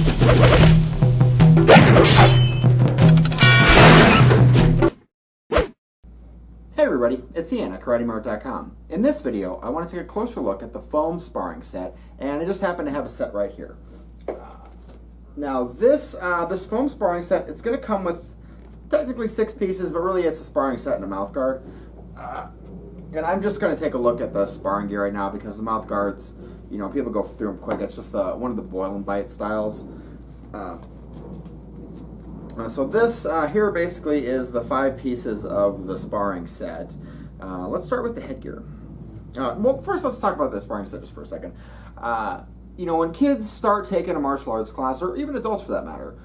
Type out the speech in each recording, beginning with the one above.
Hey everybody, it's Ian at KarateMart.com. In this video, I want to take a closer look at the Foam Sparring Set, and I just happen to have a set right here. Now this Foam Sparring Set, it's going to come with technically 6 pieces, but really it's a sparring set and a mouth guard. And I'm just going to take a look at the sparring gear right now because the mouth guards, you know, people go through them quick. It's just one of the boil and bite styles. So this here basically is the 5 pieces of the sparring set. Let's start with the headgear. Well, first let's talk about the sparring set just for a second. You know, when kids start taking a martial arts class, or even adults for that matter,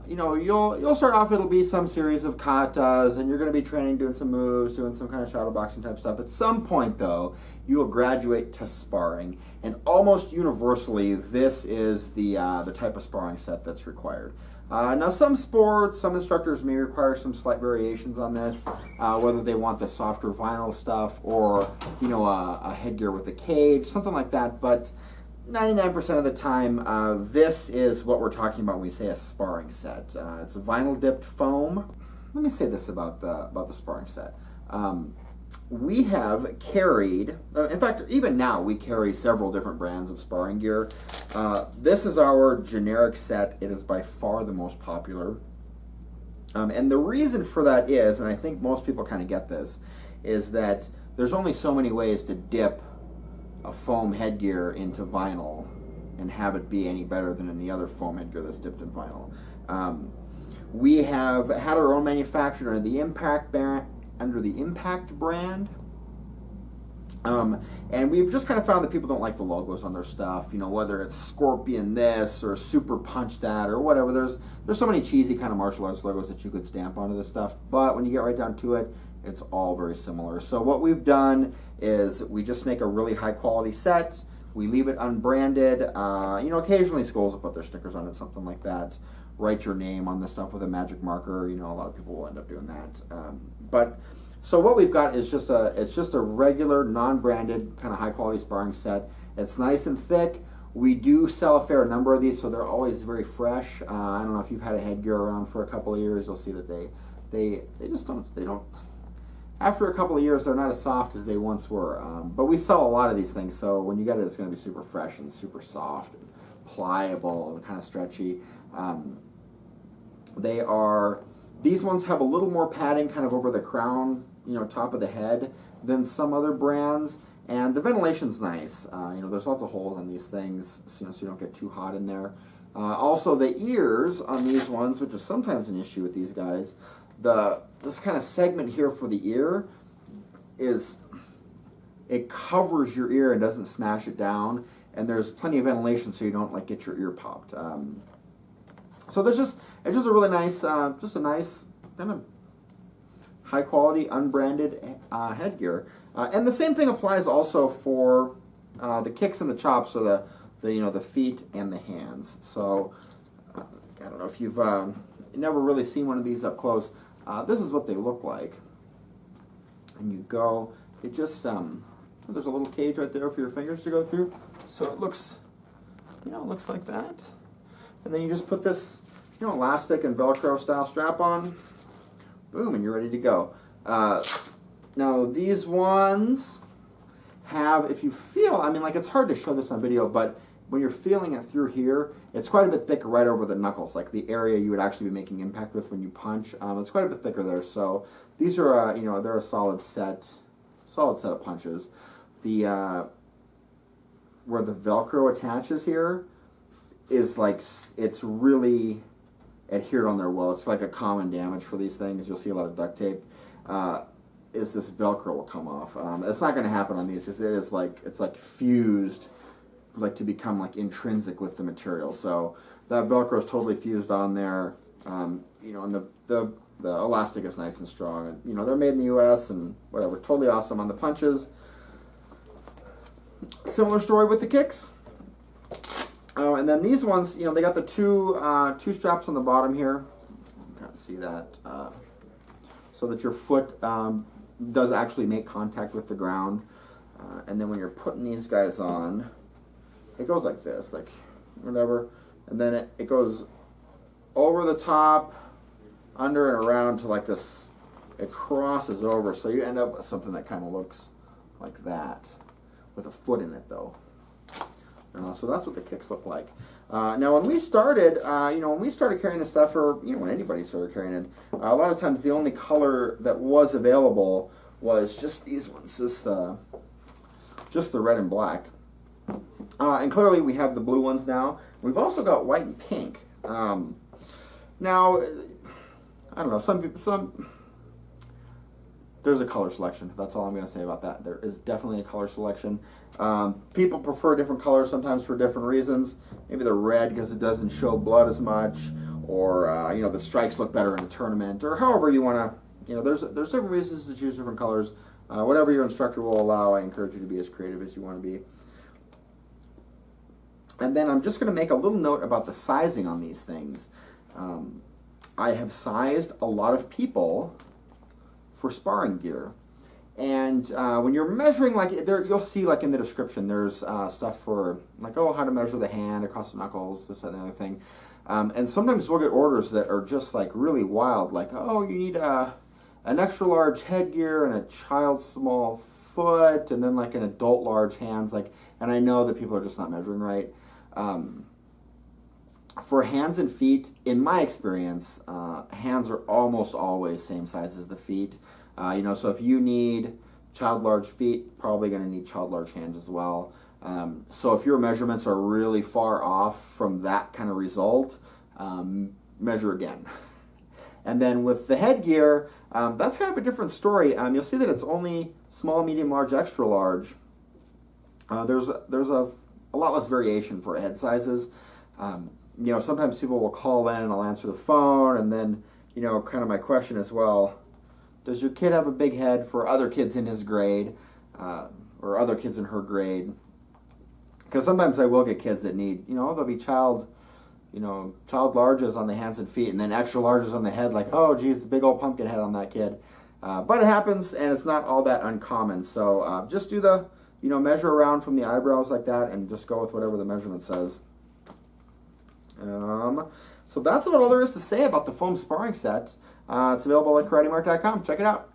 you know, you'll start off, it'll be some series of katas, and you're going to be training, doing some moves, doing some kind of shadow boxing type stuff. At some point, though, you will graduate to sparring, and almost universally, this is the type of sparring set that's required. Now, some sports, some instructors may require some slight variations on this, whether they want the softer vinyl stuff or, you know, a headgear with a cage, something like that. But 99% of the time, this is what we're talking about when we say a sparring set. It's a vinyl dipped foam. Let me say this about the sparring set. We have carried, in fact, even now we carry several different brands of sparring gear. This is our generic set. It is by far the most popular. And the reason for that is, and I think most people kind of get this, is that there's only so many ways to dip a foam headgear into vinyl and have it be any better than any other foam headgear that's dipped in vinyl. We have had our own manufacturer, the Impact brand, under the Impact brand, and we've just kind of found that people don't like the logos on their stuff, you know, whether it's Scorpion this or Super Punch that or whatever. There's so many cheesy kind of martial arts logos that you could stamp onto this stuff, but when you get right down to it, it's all very similar. So what we've done is we just make a really high quality set. We leave it unbranded. You know, occasionally schools will put their stickers on it, something like that. Write your name on this stuff with a magic marker. You know, a lot of people will end up doing that. But so what we've got is just a regular non-branded kind of high quality sparring set. It's nice and thick. We do sell a fair number of these, so they're always very fresh. I don't know if you've had a headgear around for a couple of years, you'll see that they don't. After a couple of years, they're not as soft as they once were. But we sell a lot of these things, so when you get it, it's going to be super fresh and super soft and pliable and kind of stretchy. These ones have a little more padding kind of over the crown, you know, top of the head than some other brands, and the ventilation's nice. You know, there's lots of holes in these things, so you don't get too hot in there. Also, the ears on these ones, which is sometimes an issue with these guys, this kind of segment here for the ear it covers your ear and doesn't smash it down, and there's plenty of ventilation so you don't like get your ear popped. So it's just a really nice, just a nice kind of high quality unbranded headgear. And the same thing applies also for the kicks and the chops, or the feet and the hands. So I don't know if you've never really seen one of these up close. This is what they look like. And you go, it just there's a little cage right there for your fingers to go through. So it looks, you know, it looks like that. And then you just put this, you know, elastic and Velcro style strap on. Boom, and you're ready to go. Now these ones have, if you feel, I mean, like, it's hard to show this on video, but when you're feeling it through here, it's quite a bit thicker right over the knuckles, like the area you would actually be making impact with when you punch. It's quite a bit thicker there. So these are, you know, they're a solid set of punches. The where the Velcro attaches here is like, it's really adhered on there well. It's like a common damage for these things. You'll see a lot of duct tape. Is this Velcro will come off. It's not going to happen on these. It is like, it's like fused, like to become like intrinsic with the material. So that Velcro is totally fused on there. You know, and the elastic is nice and strong. And, you know, they're made in the U.S. and whatever. Totally awesome on the punches. Similar story with the kicks. And then these ones, you know, they got the two straps on the bottom here. You can kind of see that, so that your foot does actually make contact with the ground. And then when you're putting these guys on, it goes like this, like whatever. and then it goes over the top, under and around to like this. It crosses over, so you end up with something that kind of looks like that, with a foot in it though. So that's what the kicks look like. Now, when we started, when we started carrying this stuff, or when anybody started carrying it, a lot of times the only color that was available was just these ones, just the red and black. And clearly, we have the blue ones now. We've also got white and pink. Now, I don't know. There's a color selection. That's all I'm going to say about that. There is definitely a color selection. People prefer different colors sometimes for different reasons. Maybe the red because it doesn't show blood as much, or the strikes look better in a tournament, or however you want to. There's different reasons to choose different colors. Whatever your instructor will allow, I encourage you to be as creative as you want to be. And then I'm just going to make a little note about the sizing on these things. I have sized a lot of people for sparring gear, and when you're measuring, like there, you'll see like in the description, there's stuff for like how to measure the hand across the knuckles, this and the other thing, and sometimes we'll get orders that are just like really wild, like you need an extra large headgear and a child's small foot, and then like an adult large hands, and I know that people are just not measuring right. For hands and feet, in my experience, hands are almost always same size as the feet. So if you need child large feet, probably going to need child large hands as well. So if your measurements are really far off from that kind of result, measure again. And then with the headgear, that's kind of a different story. You'll see that it's only small, medium, large, extra large. There's a lot less variation for head sizes. Sometimes people will call in and I'll answer the phone, and then, kind of my question is, well, does your kid have a big head for other kids in his grade, or other kids in her grade? Because sometimes I will get kids that need, there'll be child larges on the hands and feet, and then extra larges on the head, like, oh, geez, the big old pumpkin head on that kid. But it happens, and it's not all that uncommon. So just do the, measure around from the eyebrows like that, and just go with whatever the measurement says. So that's about all there is to say about the foam sparring set. It's available at KarateMart.com. Check it out.